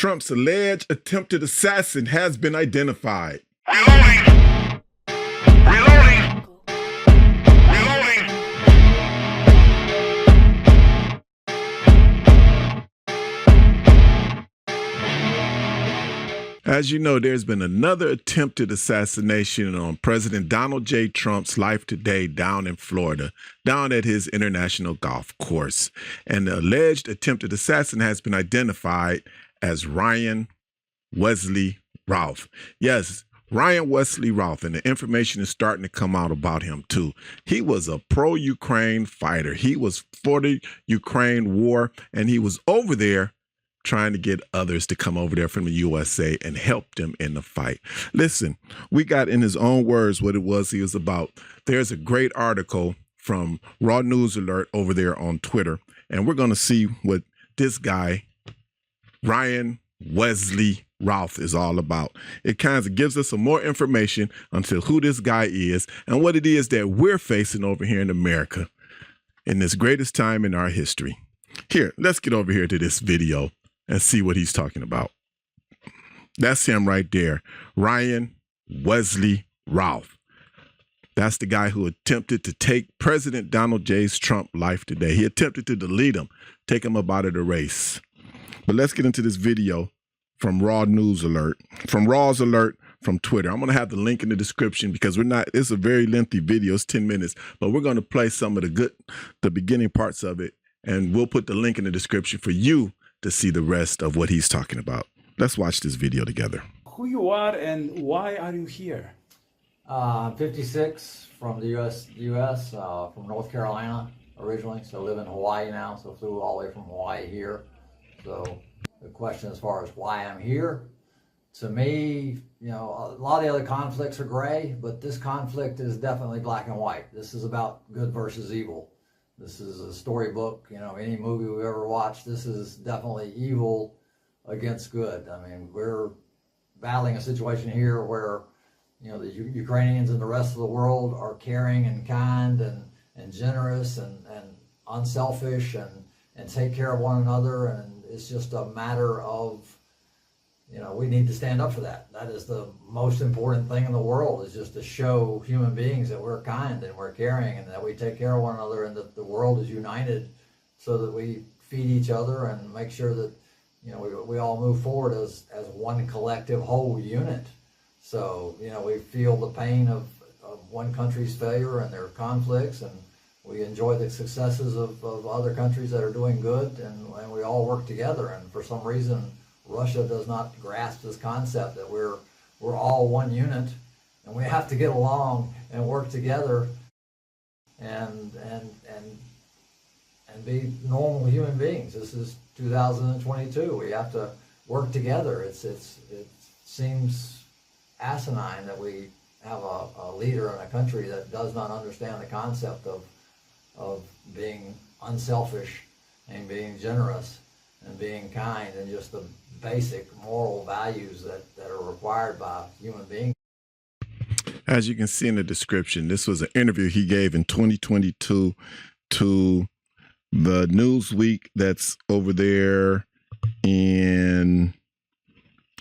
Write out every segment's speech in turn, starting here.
Trump's alleged attempted assassin has been identified. Reloading! Reloading! Reloading! As you know, there's been another attempted assassination on President Donald J. Trump's life today down in Florida, down at his international golf course. And the alleged attempted assassin has been identified as Ryan Wesley Routh. Yes, Ryan Wesley Routh, and the information is starting to come out about him too. He was a pro-Ukraine fighter. He was for the Ukraine war, and he was over there trying to get others to come over there from the USA and help them in the fight. Listen, we got in his own words what it was he was about. There's a great article from Raw News Alert over there on Twitter, and we're going to see what this guy, Ryan Wesley Routh, is all about. It kind of gives us some more information onto who this guy is and what it is that we're facing over here in America in this greatest time in our history. Here, let's get over here to this video and see what he's talking about. That's him right there, Ryan Wesley Routh. That's the guy who attempted to take President Donald J. Trump's life today. He attempted to delete him, take him up out of the race. But let's get into this video from Raw News Alert, from Raw's Alert from Twitter. I'm going to have the link in the description because it's a very lengthy video. It's 10 minutes, but we're going to play some of the beginning parts of it, and we'll put the link in the description for you to see the rest of what he's talking about. Let's watch this video together. Who you are and why are you here? I'm 56 from the U.S., from North Carolina originally, so I live in Hawaii now, so flew all the way from Hawaii here. So the question as far as why I'm here, to me, you know, a lot of the other conflicts are gray, but this conflict is definitely black and white. This is about good versus evil. This is a storybook, you know, any movie we've ever watched, this is definitely evil against good. I mean, we're battling a situation here where, you know, the Ukrainians and the rest of the world are caring and kind and generous and unselfish and take care of one another, and it's just a matter of, you know, we need to stand up for that. That is the most important thing in the world, is just to show human beings that we're kind and we're caring and that we take care of one another and that the world is united so that we feed each other and make sure that, you know, we all move forward as one collective whole unit. So, you know, we feel the pain of one country's failure and their conflicts, and we enjoy the successes of other countries that are doing good, and we all work together. And for some reason, Russia does not grasp this concept that we're all one unit, and we have to get along and work together and be normal human beings. This is 2022. We have to work together. It seems asinine that we have a leader in a country that does not understand the concept of being unselfish and being generous and being kind and just the basic moral values that are required by human beings. As you can see in the description, this was an interview he gave in 2022 to the Newsweek that's over there in,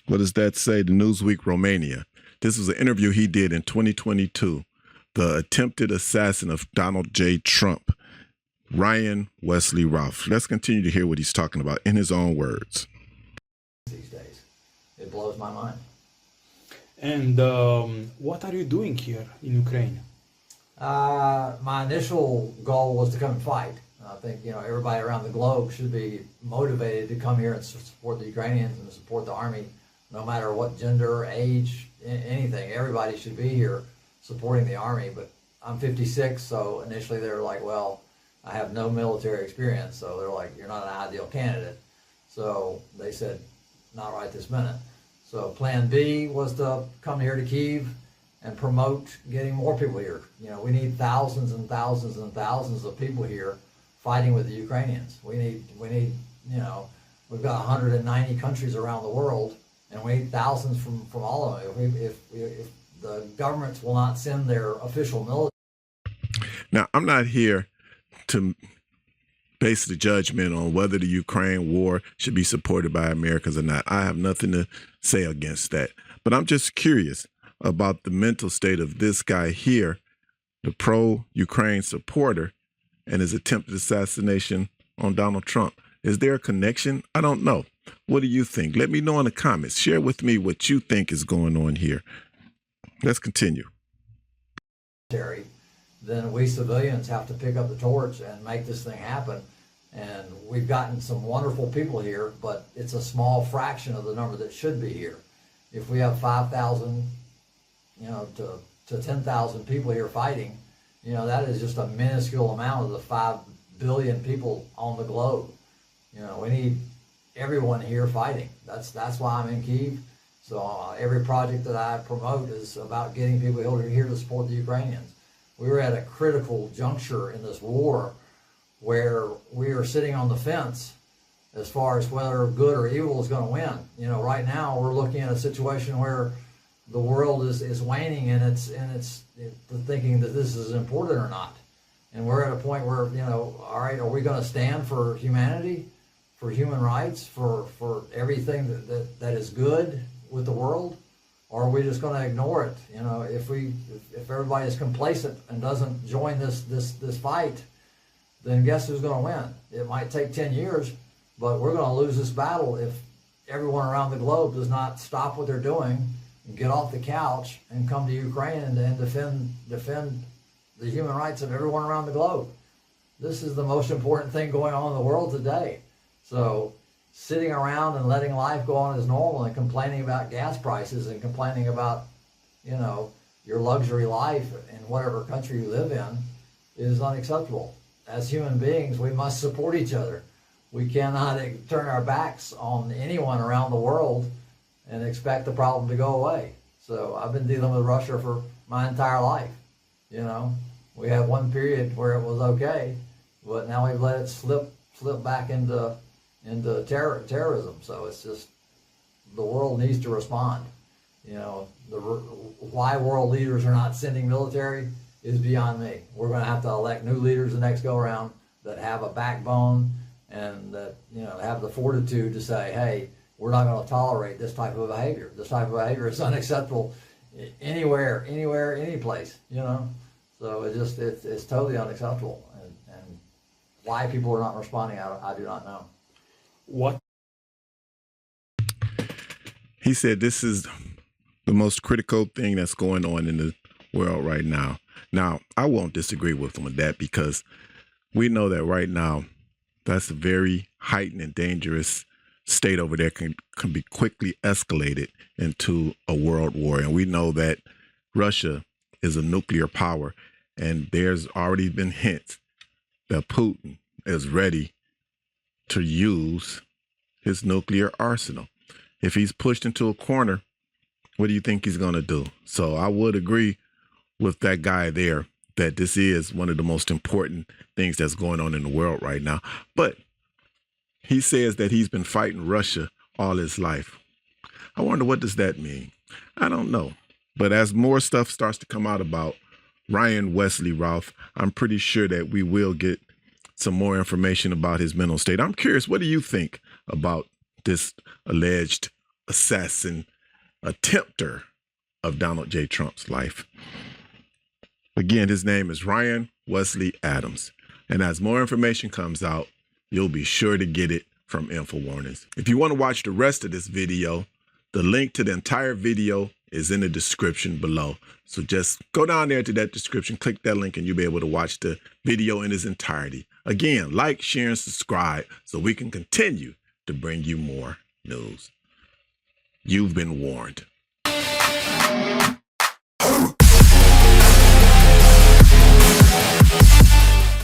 what does that say? The Newsweek Romania. This was an interview he did in 2022. The attempted assassin of Donald J. Trump, Ryan Wesley Routh. Let's continue to hear what he's talking about in his own words. These days, it blows my mind. And what are you doing here in Ukraine? My initial goal was to come and fight. I think, you know, everybody around the globe should be motivated to come here and support the Ukrainians and support the army, no matter what gender, age, anything. Everybody should be here supporting the army. But I'm 56, so initially they were like, well, I have no military experience, so they're like, you're not an ideal candidate. So they said, not right this minute. So plan B was to come here to Kyiv and promote getting more people here. You know, we need thousands and thousands and thousands of people here fighting with the Ukrainians. We need, you know, we've got 190 countries around the world, and we need thousands from all of them. If the governments will not send their official military. Now, I'm not here to base the judgment on whether the Ukraine war should be supported by Americans or not. I have nothing to say against that. But I'm just curious about the mental state of this guy here, the pro-Ukraine supporter, and his attempted assassination on Donald Trump. Is there a connection? I don't know. What do you think? Let me know in the comments. Share with me what you think is going on here. Let's continue. Then we civilians have to pick up the torch and make this thing happen. And we've gotten some wonderful people here, but it's a small fraction of the number that should be here. If we have 5,000, to 10,000 people here fighting, that is just a minuscule amount of the 5 billion people on the globe. We need everyone here fighting. That's why I'm in Kyiv. So every project that I promote is about getting people here to support the Ukrainians. We were at a critical juncture in this war where we are sitting on the fence as far as whether good or evil is going to win. Right now we're looking at a situation where the world is waning and it's thinking that this is important or not. And we're at a point where, all right, are we going to stand for humanity, for human rights, for everything that is good with the world? Or are we just going to ignore it? If everybody is complacent and doesn't join this fight, then guess who's going to win? It might take 10 years, but we're going to lose this battle if everyone around the globe does not stop what they're doing and get off the couch and come to Ukraine and defend the human rights of everyone around the globe. This is the most important thing going on in the world today. So sitting around and letting life go on as normal and complaining about gas prices and complaining about, your luxury life in whatever country you live in is unacceptable. As human beings, we must support each other. We cannot turn our backs on anyone around the world and expect the problem to go away. So I've been dealing with Russia for my entire life. We had one period where it was okay, but now we've let it slip back into terrorism. So it's just, the world needs to respond. Why world leaders are not sending military is beyond me. We're going to have to elect new leaders the next go around that have a backbone and that have the fortitude to say, hey, we're not going to tolerate this type of behavior. This type of behavior is unacceptable anywhere, any place. So it's totally unacceptable. And why people are not responding, I do not know. What? He said this is the most critical thing that's going on in the world right now. Now, I won't disagree with him with that because we know that right now that's a very heightened and dangerous state over there can be quickly escalated into a world war. And we know that Russia is a nuclear power, and there's already been hints that Putin is ready to use his nuclear arsenal. If he's pushed into a corner, what do you think he's going to do? So I would agree with that guy there that this is one of the most important things that's going on in the world right now. But he says that he's been fighting Russia all his life. I wonder, what does that mean? I don't know. But as more stuff starts to come out about Ryan Wesley Routh, I'm pretty sure that we will get some more information about his mental state. I'm curious, what do you think about this alleged assassin, attempter of Donald J. Trump's life? Again, his name is Ryan Wesley Adams. And as more information comes out, you'll be sure to get it from InfoWarnings. If you want to watch the rest of this video, the link to the entire video is in the description below. So just go down there to that description, click that link, and you'll be able to watch the video in its entirety. Again, like, share, and subscribe so we can continue to bring you more news. You've been warned.